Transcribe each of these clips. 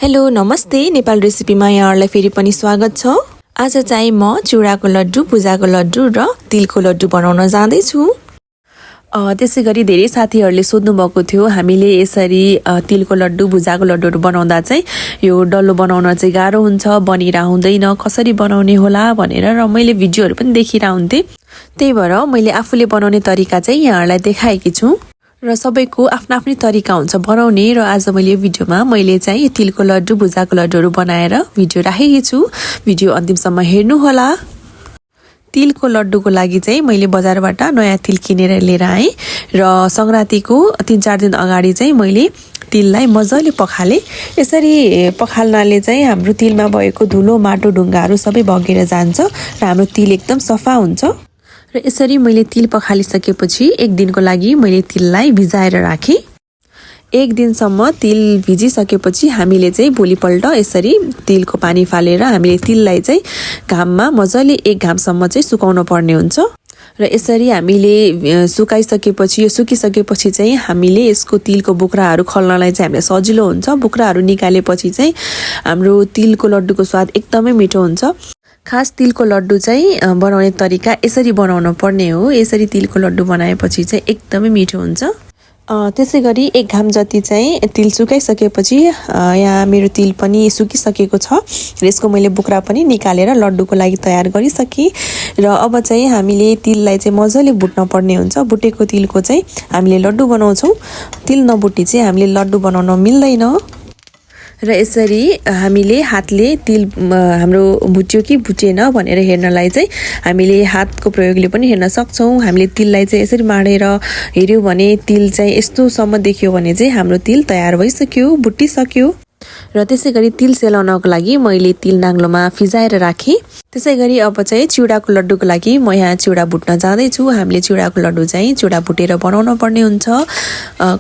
Hello नमस्ते नेपाल रेसिपीमा यहाँहरुलाई फेरि पनि स्वागत छ। आज चाहिँ म चिउराको लड्डु, भुजाको लड्डु र तिलको लड्डु बनाउन जाँदै छु। त्यसैगरी धेरै साथीहरुले सोध्नु भएको थियो हामीले यसरी तिलको लड्डु, भुजाको लड्डुहरु बनाउँदा चाहिँ यो डल्लो बनाउन चाहिँ गाह्रो हुन्छ, बनिरा हुँदैन, कसरी बनाउने होला भनेर र मैले भिडियोहरु पनि देखिरा हुन्थे। त्यही भएर मैले आफूले बनाउने तरिका चाहिँ यहाँहरुलाई देखाएकी छु र सबैको आफ्नो आफ्नो तरिका हुन्छ बनाउने। र आज मैले यो भिडियोमा मैले चाहिँ तिलको लड्डु, भुजाको लड्डुहरु बनाएर भिडियो राखेकी छु। भिडियो अन्तिमसम्म हेर्नु होला। तिलको लड्डुको लागि चाहिँ मैले बजारबाट नयाँ तिल किनेर लिएर आएँ र संक्रान्तिको 3-4 दिन अगाडि चाहिँ मैले तिललाई मजाले पखाले। यसरी पखाल्नाले चाहिँ हाम्रो तिलमा भएको धुलो, माटो, ढुङ्गाहरू सबै बगेर जान्छ र हाम्रो तिल एकदम सफा हुन्छ। र यसरी मैले तिल पखालिसकेपछि एक दिनको लागि मैले तिललाई भिजाएर राखेँ। एक दिनसम्म तिल भिजिसकेपछि हामीले चाहिँ भोलिपल्ट यसरी तिलको पानी फालेर हामीले तिललाई चाहिँ घाममा मजाले एक घामसम्म चाहिँ सुकाउन पर्ने हुन्छ। र यसरी हामीले सुकाइसकेपछि यो सुकिसकेपछि चाहिँ हामीले यसको तिलको बुक्राहरू खल्नलाई चाहिँ हामीलाई सजिलो हुन्छ। बुक्राहरू निकालेपछि चाहिँ हाम्रो तिलको लड्डुको स्वाद एकदमै मिठो हुन्छ। खास तिलको लड्डु चाहिँ बनाउने तरिका यसरी बनाउन पर्ने हो। यसरी तिलको लड्डु बनाएपछि चाहिँ एकदमै मिठो हुन्छ। त्यसैगरी एक घाम जति चाहिँ तिल सुकाइसकेपछि यहाँ मेरो तिल पनि सुकिसकेको छ र यसको मैले बुक्रा पनि निकालेर लड्डुको लागि तयार गरिसकेँ। र अब चाहिँ हामीले तिललाई चाहिँ मजाले बुट्न पर्ने हुन्छ। बुटेको तिलको चाहिँ हामीले लड्डु बनाउँछौँ। तिल नबुटी चाहिँ हामीले लड्डु बनाउन मिल्दैन। र यसरी हामीले हातले तिल हाम्रो भुट्यो कि भुटेन भनेर हेर्नलाई चाहिँ हामीले हातको प्रयोगले पनि हेर्न सक्छौँ। हामीले तिललाई चाहिँ यसरी माडेर हेर्यौँ भने तिल चाहिँ यस्तोसम्म देखियो भने चाहिँ हाम्रो तिल तयार भइसक्यो, बुटिसक्यो। र त्यसैगरी तिल सेलाउनको लागि मैले तिल नाङ्लोमा फिजाएर राखेँ। त्यसैगरी अब चाहिँ चिउराको लड्डुको लागि म यहाँ चिउरा भुट्न जाँदैछु। हामीले चिउराको लड्डु चाहिँ चिउरा भुटेर बनाउन पर्ने हुन्छ।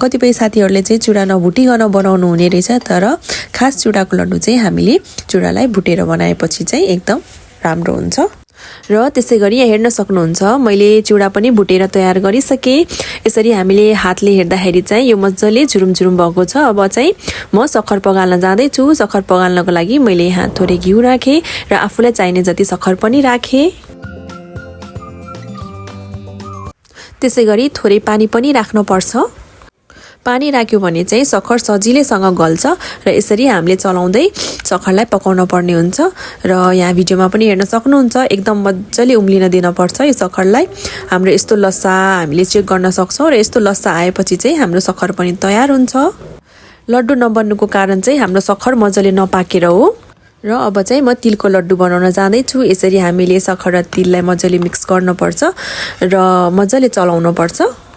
कतिपय साथीहरूले चाहिँ चिउरा नभुटिकन बनाउनु हुने रहेछ, तर खास चिउराको लड्डु चाहिँ हामीले चिउरालाई भुटेर बनाएपछि चाहिँ एकदम राम्रो हुन्छ। र त्यसैगरी यहाँ हेर्न सक्नुहुन्छ मैले चिउरा पनि भुटेर तयार गरिसकेँ। यसरी हामीले हातले हेर्दाखेरि चाहिँ यो मजाले झुरुम झुरुम भएको छ। अब चाहिँ म सक्खर पगाल्न जाँदैछु। सक्खर पगाल्नको लागि मैले यहाँ थोरै घिउ राखेँ र आफूलाई चाहिने जति सक्खर पनि राखेँ। त्यसैगरी थोरै पानी पनि राख्नुपर्छ। पानी राख्यो भने चाहिँ सक्खर सजिलैसँग गल्छ र यसरी हामीले चलाउँदै सक्खरलाई पकाउन पर्ने हुन्छ। र यहाँ भिडियोमा पनि हेर्न सक्नुहुन्छ एकदम मजाले उम्लिन दिनुपर्छ यो सक्खरलाई। हाम्रो यस्तो लस्सा हामीले चेक गर्न सक्छौँ र यस्तो लस्सा आएपछि चाहिँ हाम्रो सक्खर पनि तयार हुन्छ। लड्डु नबन्नुको कारण चाहिँ हाम्रो सक्खर मजाले नपाकेर हो। र अब चाहिँ म तिलको लड्डु बनाउन जाँदैछु। यसरी हामीले सक्खर र तिललाई मजाले मिक्स गर्नुपर्छ र मजाले चलाउनुपर्छ।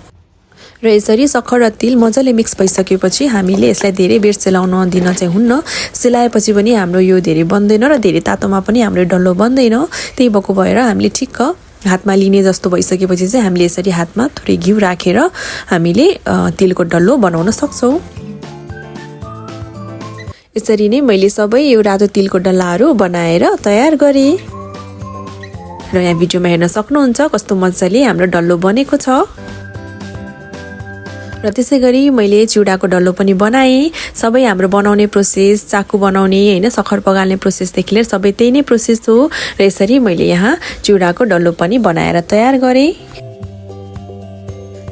र यसरी सक्खर र तिल मजाले मिक्स भइसकेपछि हामीले यसलाई धेरै बेर सेलाउन दिन चाहिँ हुन्न। सेलाएपछि पनि हाम्रो यो धेरै बन्दैन र धेरै तातोमा पनि हाम्रो डल्लो बन्दैन। त्यही भएको भएर हामीले ठिक्क हातमा लिने जस्तो भइसकेपछि चाहिँ हामीले यसरी हातमा थोरै घिउ राखेर हामीले तिलको डल्लो बनाउन सक्छौँ। यसरी नै मैले सबै यो रातो तिलको डल्लाहरू बनाएर तयार गरेँ। र यहाँ भिडियोमा हेर्न सक्नुहुन्छ कस्तो मजाले हाम्रो डल्लो बनेको छ। र त्यसैगरी मैले चिउराको डल्लो पनि बनाएँ। सबै हाम्रो बनाउने प्रोसेस, चाकु बनाउने हैन, सक्खर पगाल्ने प्रोसेसदेखि लिएर सबै त्यही नै प्रोसेस हो। र यसरी मैले यहाँ चिउराको डल्लो पनि बनाएर तयार गरेँ।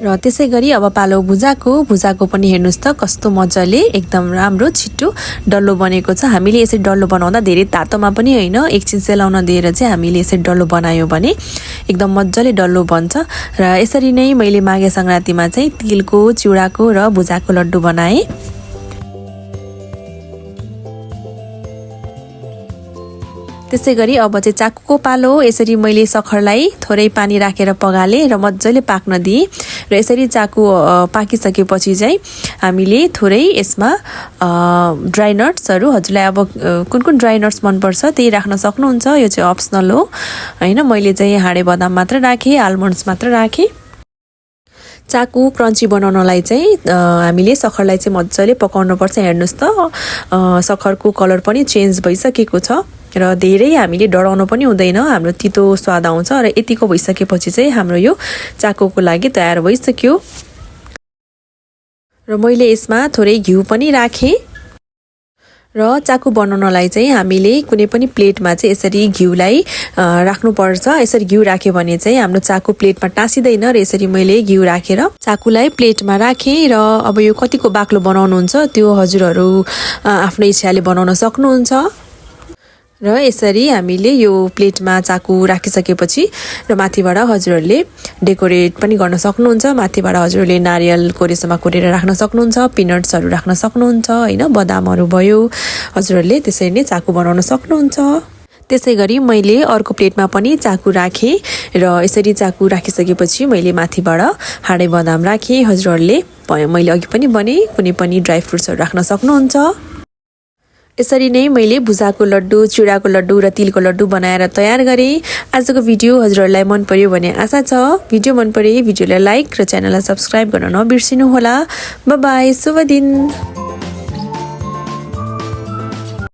र त्यसैगरी अब पालो भुजाको पनि हेर्नुस् त कस्तो मजाले एकदम राम्रो छिटो डल्लो बनेको छ। हामीले यसरी डल्लो बनाउँदा धेरै तातोमा पनि हैन, एकछिन सेलाउन दिएर चाहिँ हामीले यसरी डल्लो बनायौँ भने एकदम मजाले डल्लो बन्छ। र यसरी नै मैले माघे संक्रान्तिमा चाहिँ तिलको, चिउराको र भुजाको लड्डु बनाएँ। त्यसैगरी अब चाहिँ चाकुको पालो। यसरी मैले सक्खरलाई थोरै पानी राखेर पगालेँ र मजाले पाक्न दिएँ। र यसरी चाकु पाकिसकेपछि चाहिँ हामीले थोरै यसमा ड्राई नट्सहरू, हजुरलाई अब कुन कुन ड्राई नट्स मनपर्छ त्यही राख्न सक्नुहुन्छ। यो चाहिँ अप्सनल हो हैन। मैले चाहिँ हाँडे बदाम मात्र राखेँ, आलमन्ड्स मात्र राखेँ। चाकु क्रन्ची बनाउनलाई चाहिँ हामीले सक्खरलाई चाहिँ मजाले पकाउनुपर्छ। हेर्नुस् त सक्खरको कलर पनि चेन्ज भइसकेको छ र धेरै हामीले डराउनु पनि हुँदैन, हाम्रो तितो स्वाद आउँछ। र यतिको भइसकेपछि चाहिँ हाम्रो यो चाकुको लागि तयार भइसक्यो। र मैले यसमा थोरै घिउ पनि राखेँ। र चाकु बनाउनलाई चाहिँ हामीले कुनै पनि प्लेटमा चाहिँ यसरी घिउलाई राख्नुपर्छ। यसरी घिउ राख्यो भने चाहिँ हाम्रो चाकु प्लेटमा टाँसिदैन र यसरी मैले घिउ राखेर चाकुलाई प्लेटमा राखेँ। र अब यो कतिको बाक्लो बनाउनुहुन्छ त्यो हजुरहरू आफ्नो इच्छाले बनाउन सक्नुहुन्छ। र यसरी हामीले यो प्लेटमा चाकु राखिसकेपछि र माथिबाट हजुरहरूले डेकोरेट पनि गर्न सक्नुहुन्छ। माथिबाट हजुरहरूले नारियलको रेसमा कोरेर राख्न सक्नुहुन्छ, पिनट्सहरू राख्न सक्नुहुन्छ हैन, बदामहरू भयो। हजुरहरूले त्यसरी नै चाकु बनाउन सक्नुहुन्छ। त्यसै गरी मैले अर्को प्लेटमा पनि चाकु राखेँ र यसरी चाकु राखिसकेपछि मैले माथिबाट हाडे बदाम राखेँ। हजुरहरूले मैले अघि पनि भने कुनै पनि ड्राई फ्रुट्सहरू राख्न सक्नुहुन्छ। यसरी नै मैले भुजाको लड्डु, चिउराको लड्डु र तिलको लड्डु बनाएर तयार गरेँ। आजको भिडियो हजुरहरूलाई मन पर्यो भन्ने आशा छ। भिडियो मन परे भिडियोलाई लाइक र च्यानललाई सब्स्क्राइब गर्न नबिर्सिनु होला। बाइ बाइ, शुभ दिन।